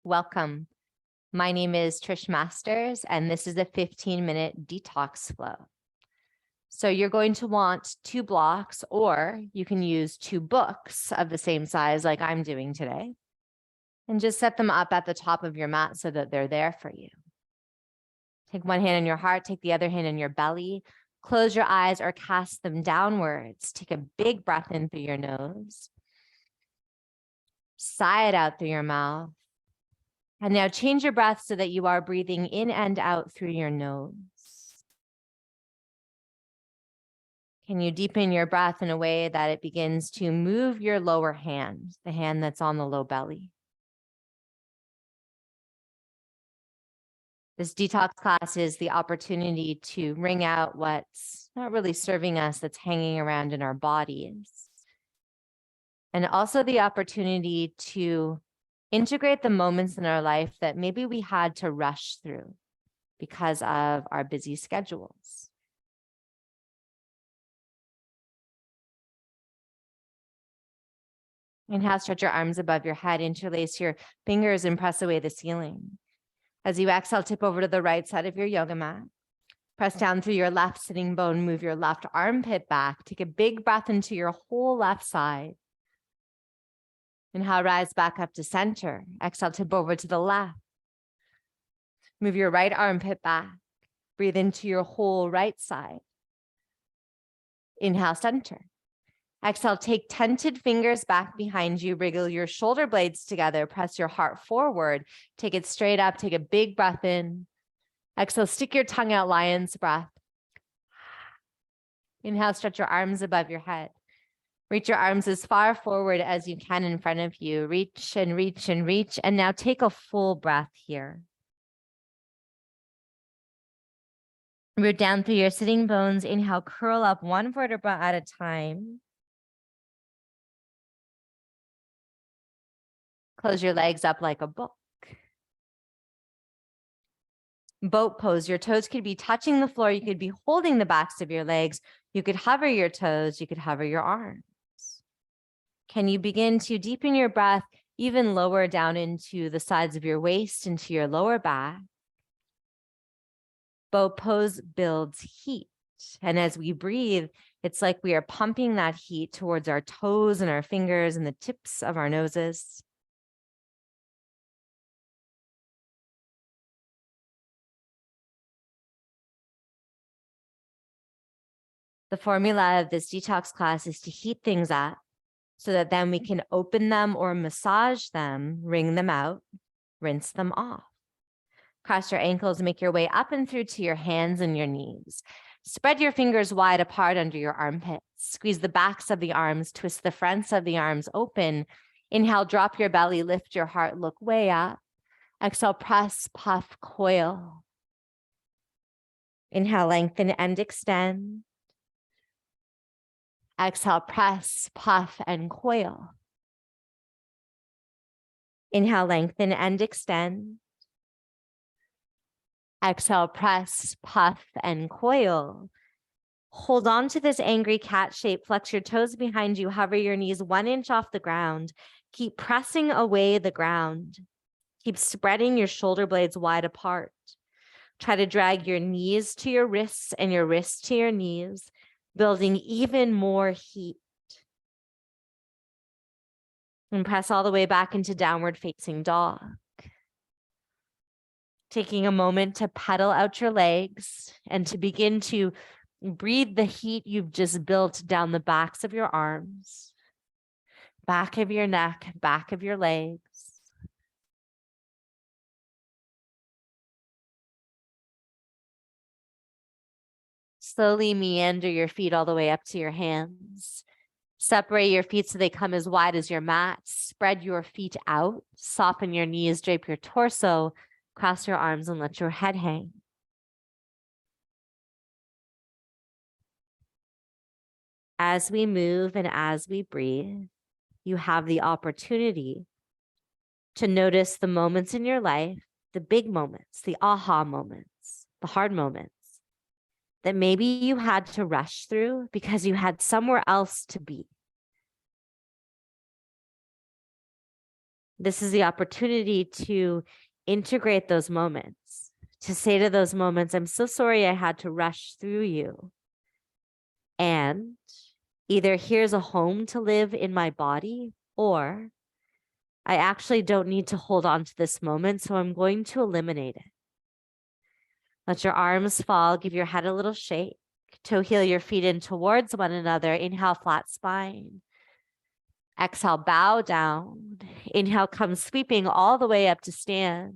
Welcome. My name is Trish Masters, and this is a 15-minute detox flow. So you're going to want 2 blocks, or you can use 2 books of the same size like I'm doing today, and just set them up at the top of your mat so that they're there for you. Take one hand on your heart, take the other hand on your belly, close your eyes or cast them downwards. Take a big breath in through your nose. Sigh it out through your mouth. And now change your breath so that you are breathing in and out through your nose. Can you deepen your breath in a way that it begins to move your lower hand, the hand that's on the low belly? This detox class is the opportunity to wring out what's not really serving us, that's hanging around in our bodies. And also the opportunity to integrate the moments in our life that maybe we had to rush through because of our busy schedules. Inhale, stretch your arms above your head, interlace your fingers and press away the ceiling. As you exhale, tip over to the right side of your yoga mat. Press down through your left sitting bone, move your left armpit back. Take a big breath into your whole left side. Inhale, rise back up to center. Exhale, tip over to the left. Move your right armpit back. Breathe into your whole right side. Inhale, center. Exhale, take tented fingers back behind you. Wriggle your shoulder blades together. Press your heart forward. Take it straight up. Take a big breath in. Exhale, stick your tongue out, lion's breath. Inhale, stretch your arms above your head. Reach your arms as far forward as you can in front of you. Reach and reach and reach. And now take a full breath here. Root down through your sitting bones. Inhale, curl up one vertebra at a time. Close your legs up like a book. Boat pose. Your toes could be touching the floor. You could be holding the backs of your legs. You could hover your toes. You could hover your arms. Can you begin to deepen your breath even lower down into the sides of your waist, into your lower back? Boat pose builds heat. And as we breathe, it's like we are pumping that heat towards our toes and our fingers and the tips of our noses. The formula of this detox class is to heat things up so that then we can open them or massage them, wring them out, rinse them off. Cross your ankles, make your way up and through to your hands and your knees. Spread your fingers wide apart under your armpits. Squeeze the backs of the arms, twist the fronts of the arms open. Inhale, drop your belly, lift your heart, look way up. Exhale, press, puff, coil. Inhale, lengthen and extend. Exhale, press, puff, and coil. Inhale, lengthen and extend. Exhale, press, puff, and coil. Hold on to this angry cat shape. Flex your toes behind you. Hover your knees 1 inch off the ground. Keep pressing away the ground. Keep spreading your shoulder blades wide apart. Try to drag your knees to your wrists and your wrists to your knees, building even more heat. And press all the way back into downward facing dog. Taking a moment to pedal out your legs and to begin to breathe the heat you've just built down the backs of your arms, back of your neck, back of your legs. Slowly meander your feet all the way up to your hands. Separate your feet so they come as wide as your mat. Spread your feet out. Soften your knees, drape your torso, cross your arms and let your head hang. As we move and as we breathe, you have the opportunity to notice the moments in your life, the big moments, the aha moments, the hard moments that maybe you had to rush through because you had somewhere else to be. This is the opportunity to integrate those moments, to say to those moments, I'm so sorry I had to rush through you. And either here's a home to live in my body, or I actually don't need to hold on to this moment, so I'm going to eliminate it. Let your arms fall, give your head a little shake, toe heel your feet in towards one another. Inhale, flat spine. Exhale, bow down. Inhale, come sweeping all the way up to stand.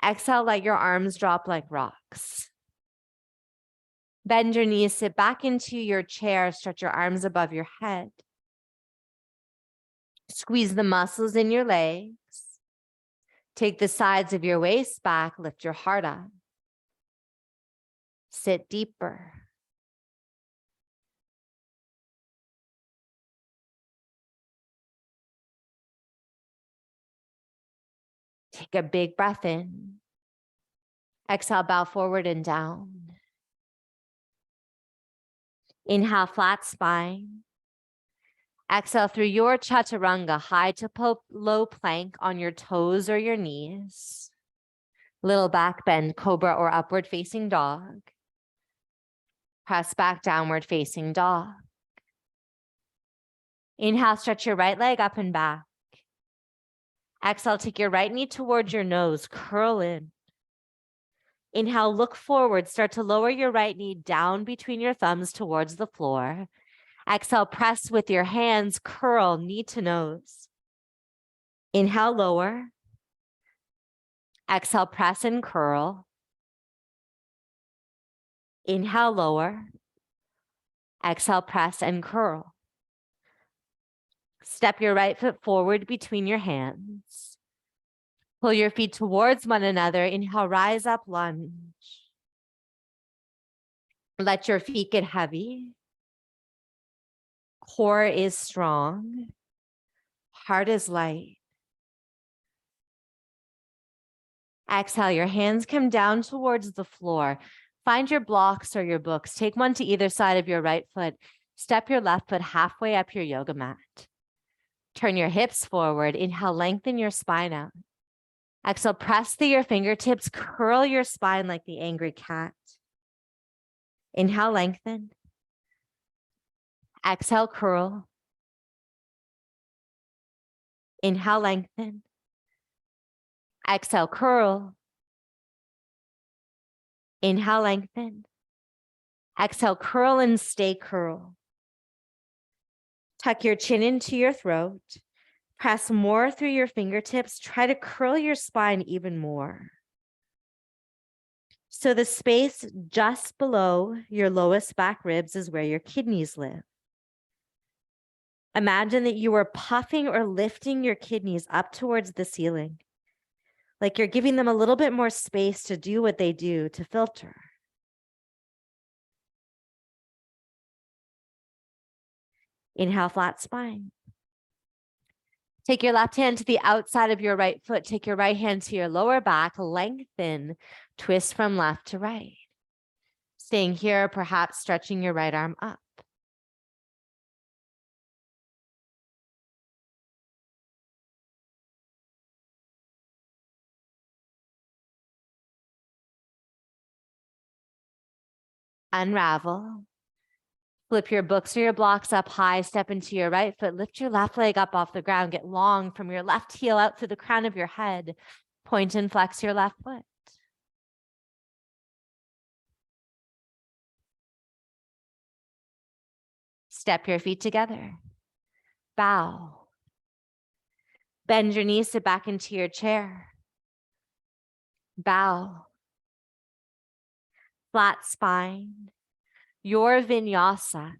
Exhale, let your arms drop like rocks. Bend your knees, sit back into your chair, stretch your arms above your head. Squeeze the muscles in your legs. Take the sides of your waist back, lift your heart up. Sit deeper. Take a big breath in. Exhale, bow forward and down. Inhale, flat spine. Exhale through your chaturanga, high to low plank on your toes or your knees. Little back bend, cobra or upward facing dog. Press back, downward facing dog. Inhale, stretch your right leg up and back. Exhale, take your right knee towards your nose, curl in. Inhale, look forward, start to lower your right knee down between your thumbs towards the floor. Exhale, press with your hands, curl, knee to nose. Inhale, lower. Exhale, press and curl. Inhale, lower. Exhale, press and curl. Step your right foot forward between your hands. Pull your feet towards one another. Inhale, rise up, lunge. Let your feet get heavy. Core is strong. Heart is light. Exhale, your hands come down towards the floor. Find your blocks or your books. Take one to either side of your right foot. Step your left foot halfway up your yoga mat. Turn your hips forward. Inhale, lengthen your spine out. Exhale, press through your fingertips. Curl your spine like the angry cat. Inhale, lengthen. Exhale, curl. Inhale, lengthen. Exhale, curl. Inhale, lengthen. Exhale, curl and stay curl. Tuck your chin into your throat. Press more through your fingertips. Try to curl your spine even more. So the space just below your lowest back ribs is where your kidneys live. Imagine that you are puffing or lifting your kidneys up towards the ceiling, like you're giving them a little bit more space to do what they do, to filter. Inhale, flat spine. Take your left hand to the outside of your right foot. Take your right hand to your lower back. Lengthen, twist from left to right. Staying here, perhaps stretching your right arm up. Unravel. Flip your books or your blocks up high, step into your right foot, lift your left leg up off the ground, get long from your left heel out through the crown of your head, point and flex your left foot. Step your feet together, bow. Bend your knees, sit back into your chair, bow. Flat spine, your vinyasa.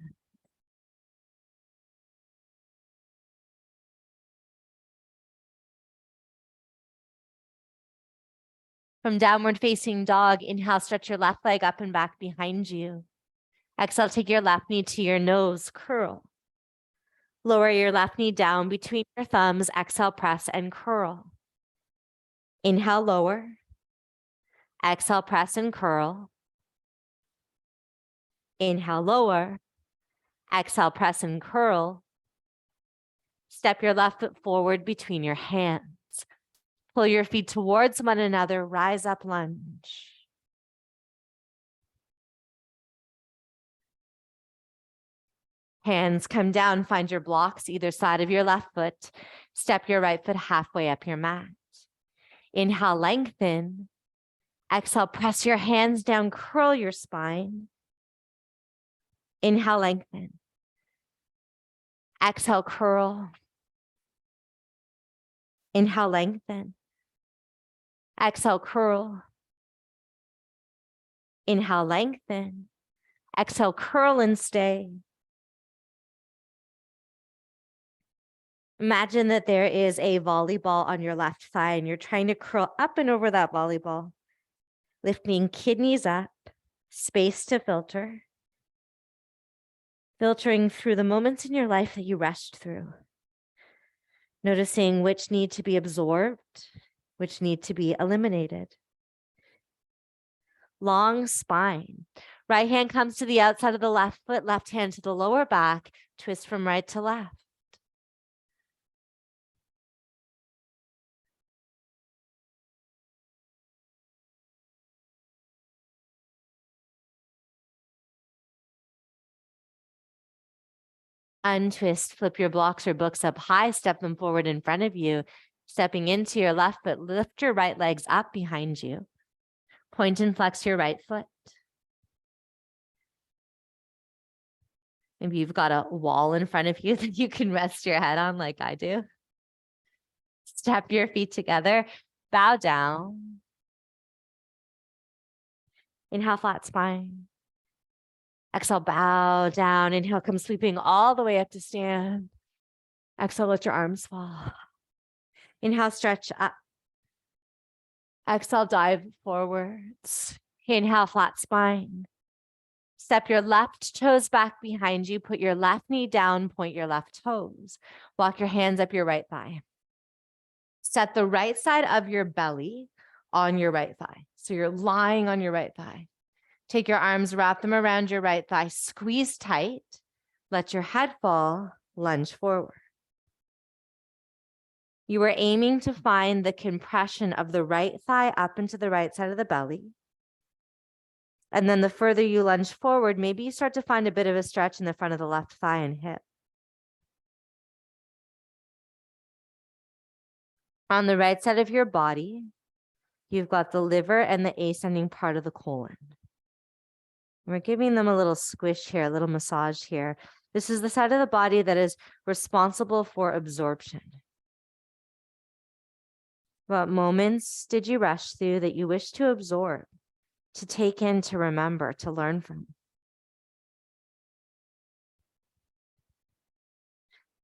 From downward facing dog, inhale, stretch your left leg up and back behind you. Exhale, take your left knee to your nose, curl. Lower your left knee down between your thumbs. Exhale, press and curl. Inhale, lower. Exhale, press and curl. Inhale, lower. Exhale, press and curl. Step your left foot forward between your hands. Pull your feet towards one another, rise up, lunge. Hands come down, find your blocks either side of your left foot. Step your right foot halfway up your mat. Inhale, lengthen. Exhale, press your hands down, curl your spine. Inhale, lengthen. Exhale, curl. Inhale, lengthen. Exhale, curl. Inhale, lengthen. Exhale, curl and stay. Imagine that there is a volleyball on your left thigh and you're trying to curl up and over that volleyball, lifting kidneys up, space to filter, filtering through the moments in your life that you rushed through, noticing which need to be absorbed, which need to be eliminated. Long spine. Right hand comes to the outside of the left foot, left hand to the lower back, twist from right to left. Untwist, flip your blocks or books up high, step them forward in front of you. Stepping into your left foot, lift your right legs up behind you. Point and flex your right foot. Maybe you've got a wall in front of you that you can rest your head on like I do. Step your feet together, bow down. Inhale, flat spine. Exhale, bow down. Inhale, come sweeping all the way up to stand. Exhale, let your arms fall. Inhale, stretch up. Exhale, dive forwards. Inhale, flat spine. Step your left toes back behind you. Put your left knee down, point your left toes. Walk your hands up your right thigh. Set the right side of your belly on your right thigh. So you're lying on your right thigh. Take your arms, wrap them around your right thigh, squeeze tight, let your head fall, lunge forward. You are aiming to find the compression of the right thigh up into the right side of the belly. And then the further you lunge forward, maybe you start to find a bit of a stretch in the front of the left thigh and hip. On the right side of your body, you've got the liver and the ascending part of the colon. We're giving them a little squish here, a little massage here. This is the side of the body that is responsible for absorption. What moments did you rush through that you wish to absorb, to take in, to remember, to learn from?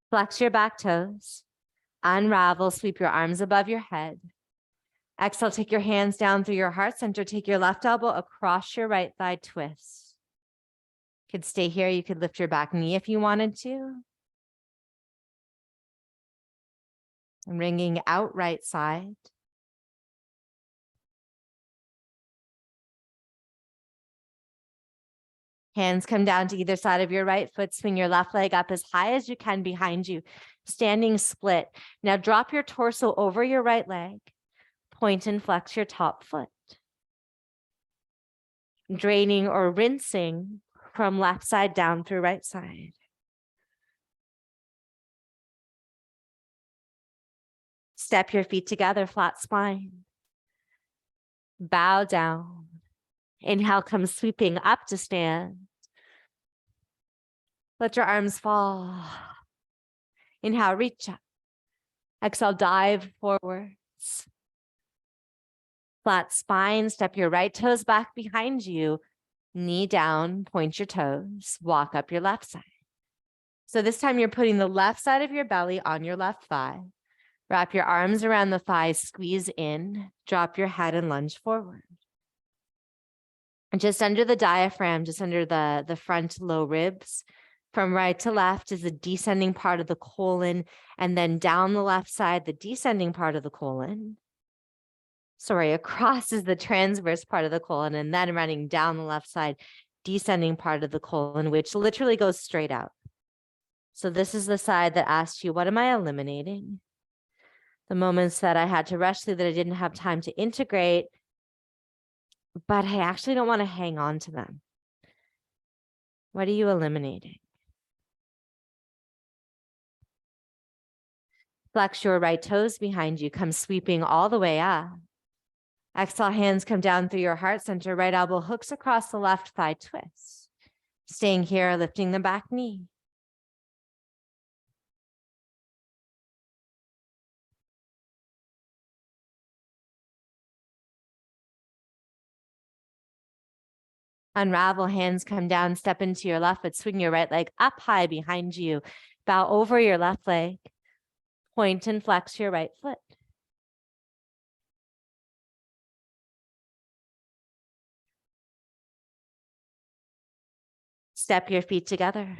Flex your back toes, unravel, sweep your arms above your head. Exhale, take your hands down through your heart center. Take your left elbow across your right thigh, twist. You could stay here. You could lift your back knee if you wanted to. And wringing out right side. Hands come down to either side of your right foot. Swing your left leg up as high as you can behind you. Standing split. Now drop your torso over your right leg. Point and flex your top foot. Draining or rinsing from left side down through right side. Step your feet together, flat spine. Bow down. Inhale, come sweeping up to stand. Let your arms fall. Inhale, reach up. Exhale, dive forwards. Flat spine, step your right toes back behind you. Knee down, point your toes, walk up your left side. So this time you're putting the left side of your belly on your left thigh. Wrap your arms around the thighs, squeeze in, drop your head and lunge forward. And just under the diaphragm, just under the front low ribs, from right to left is the descending part of the colon, and then down the left side, the descending part of the colon. Sorry, across is the transverse part of the colon, and then running down the left side, descending part of the colon, which literally goes straight out. So this is the side that asks you, what am I eliminating? The moments that I had to rush through that I didn't have time to integrate, but I actually don't want to hang on to them. What are you eliminating? Flex your right toes behind you, come sweeping all the way up. Exhale, hands come down through your heart center, right elbow hooks across the left thigh, twist. Staying here, lifting the back knee. Unravel, hands come down, step into your left foot, swing your right leg up high behind you. Bow over your left leg, point and flex your right foot. Step your feet together,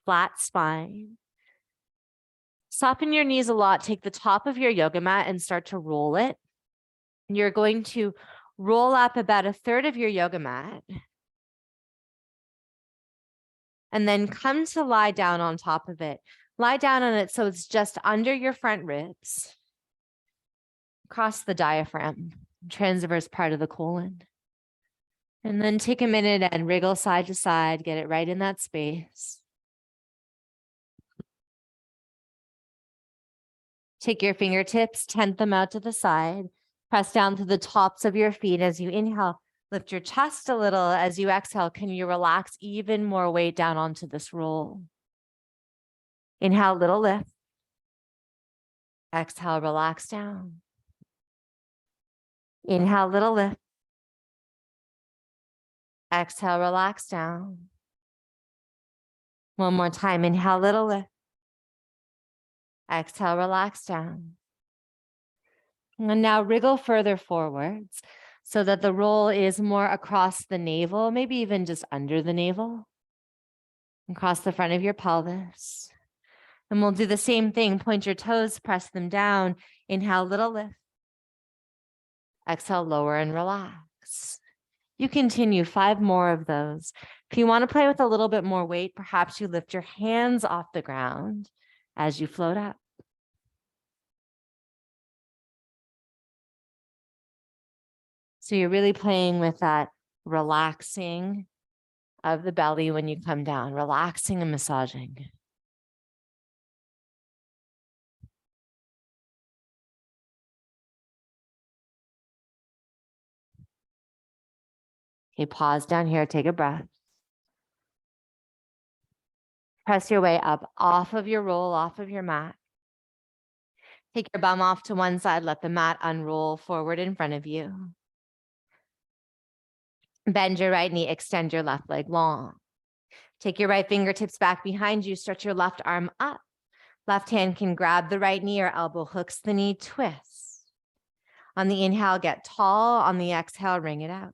flat spine. Soften your knees a lot. Take the top of your yoga mat and start to roll it. You're going to roll up about a third of your yoga mat. And then come to lie down on top of it. Lie down on it so it's just under your front ribs. Across the diaphragm, transverse part of the colon. And then take a minute and wriggle side to side, get it right in that space. Take your fingertips, tent them out to the side. Press down to the tops of your feet as you inhale. Lift your chest a little. As you exhale, can you relax even more weight down onto this roll? Inhale, little lift. Exhale, relax down. Inhale, little lift. Exhale, relax down. One more time. Inhale, little lift. Exhale, relax down. And now wriggle further forwards so that the roll is more across the navel, maybe even just under the navel, across the front of your pelvis. And we'll do the same thing. Point your toes, press them down. Inhale, little lift. Exhale, lower and relax. You continue 5 more of those. If you want to play with a little bit more weight, perhaps you lift your hands off the ground as you float up. So you're really playing with that relaxing of the belly when you come down, relaxing and massaging. Okay, pause down here, take a breath. Press your way up off of your roll, off of your mat. Take your bum off to one side, let the mat unroll forward in front of you. Bend your right knee, extend your left leg long. Take your right fingertips back behind you, stretch your left arm up. Left hand can grab the right knee or elbow hooks the knee, twist. On the inhale, get tall. On the exhale, wring it out.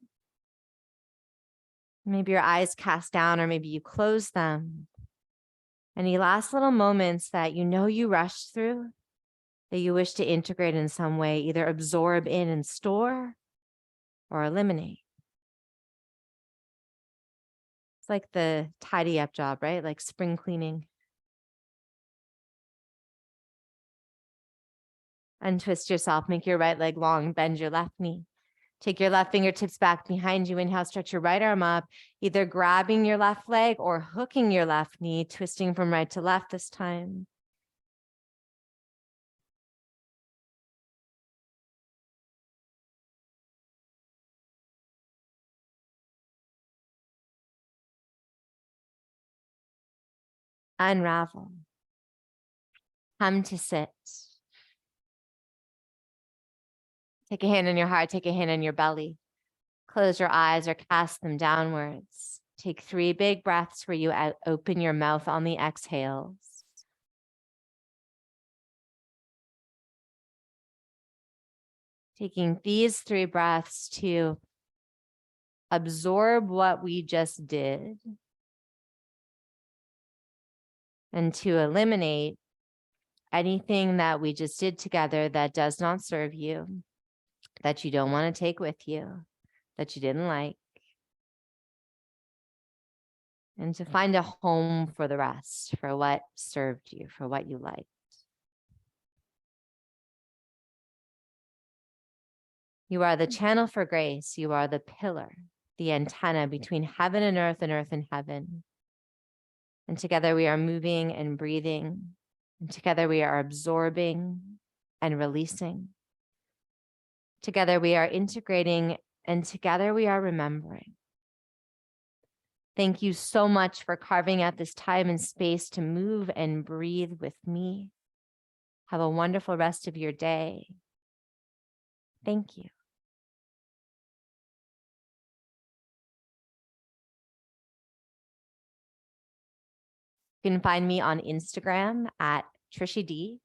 Maybe your eyes cast down or maybe you close them. Any last little moments that you know you rushed through that you wish to integrate in some way, either absorb in and store or eliminate. It's like the tidy up job, right? Like spring cleaning. Untwist yourself, make your right leg long, bend your left knee. Take your left fingertips back behind you. Inhale, stretch your right arm up, either grabbing your left leg or hooking your left knee, twisting from right to left this time. Unravel. Come to sit. Take a hand on your heart, take a hand on your belly. Close your eyes or cast them downwards. Take 3 big breaths where you open your mouth on the exhales. Taking these 3 breaths to absorb what we just did and to eliminate anything that we just did together that does not serve you, that you don't want to take with you, that you didn't like. and to find a home for the rest, for what served you, for what you liked. You are the channel for grace. You are the pillar, the antenna between heaven and earth and heaven. And together we are moving and breathing. And together we are absorbing and releasing. Together we are integrating, and together we are remembering. Thank you so much for carving out this time and space to move and breathe with me. Have a wonderful rest of your day. Thank you. You can find me on Instagram at Trisha D.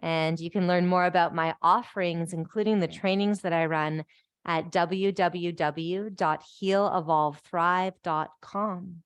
And you can learn more about my offerings, including the trainings that I run, at www.healevolvethrive.com.